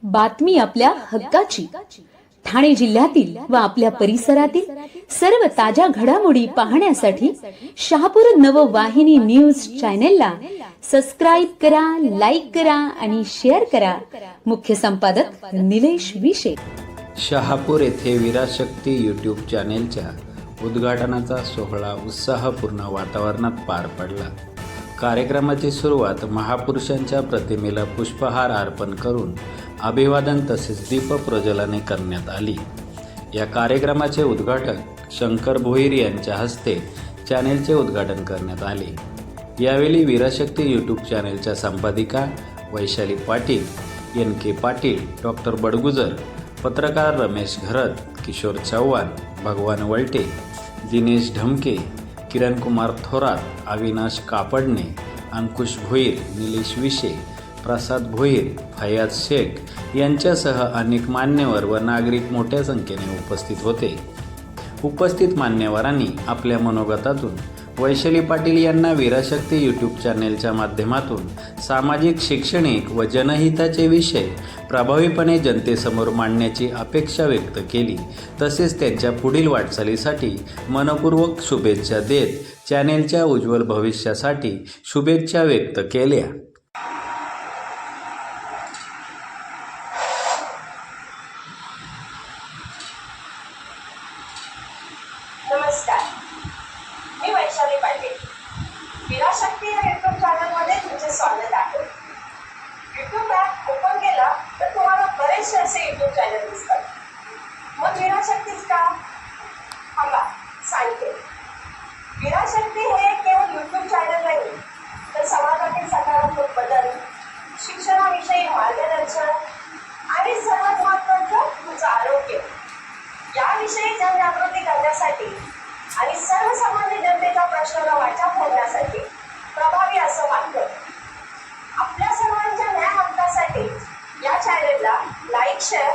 बातमी आपल्या हक्काची. ठाणे जिल्ह्यातील व आपल्या परिसरातील सर्व ताज्या घडामोडी पाहण्यासाठी शहापूर नववाहिनी न्यूज चॅनेलला सबस्क्राईब करा, लाईक करा आणि शेअर करा. मुख्य संपादक निलेश विशे. शहापूर येथे वीराशक्ती यूट्यूब चॅनेलच्या उद्घाटनाचा सोहळा उत्साहपूर्ण वातावरणात पार पडला. कार्यक्रमाची सुरुवात महापुरुषांच्या प्रतिमेला पुष्पहार अर्पण करून अभिवादन तसेच दीप प्रज्वलने करण्यात आली. या कार्यक्रमाचे उद्घाटक शंकर भोईर यांच्या हस्ते चॅनेलचे उद्घाटन करण्यात आले. यावेळी वीराशक्ती यूट्यूब चॅनेलच्या संपादिका वैशाली पाटील, NK पाटील, डॉक्टर बडगुजर, पत्रकार रमेश घरत, किशोर चव्हाण, भगवान वलटे, दिनेश ढमके, किरण कुमार थोरात, अविनाश कापडणे, अंकुश भोईर, निलेश विशे, प्रसाद भोईर, फयाज शेख यांच्यासह अनेक मान्यवर व नागरिक मोठ्या संख्येने उपस्थित होते. उपस्थित मान्यवरांनी आपल्या मनोगतातून वैशाली पाटील यांना वीराशक्ती यूट्यूब चॅनेलच्या माध्यमातून सामाजिक, शैक्षणिक व जनहिताचे विषय प्रभावीपणे जनतेसमोर मांडण्याची अपेक्षा व्यक्त केली. तसेच त्यांच्या पुढील वाटचालीसाठी मनपूर्वक शुभेच्छा देत चॅनेलच्या उज्ज्वल भविष्यासाठी शुभेच्छा व्यक्त केल्या. नमस्कार, मी वैशाली पाटील. वीराशक्ती या यूट्यूब चॅनलमध्ये तुमचे स्वागत आहे. यूट्यूब ॲप ओपन केला तर तुम्हाला बरेचसे असे यूट्यूब चॅनल दिसतात. मग वीराशक्तीच का? थांबा, सांगते. वीराशक्ती हे केवळ यूट्यूब चॅनल नाही, तर समाजातील सकारात्मक बदल, शिक्षणाविषयी मार्गदर्शन आणि सर्वात महत्त्वाचं तुमचं आरोग्य याविषयी जनजागृती करण्यासाठी आणि सर्वसामान्य जनतेच्या प्रश्नाला वाचा फोडण्यासाठी प्रभावी असं माध्यम. आपल्या सर्वांच्या न्याय हक्कासाठी या चॅनेलला लाईक, शेअर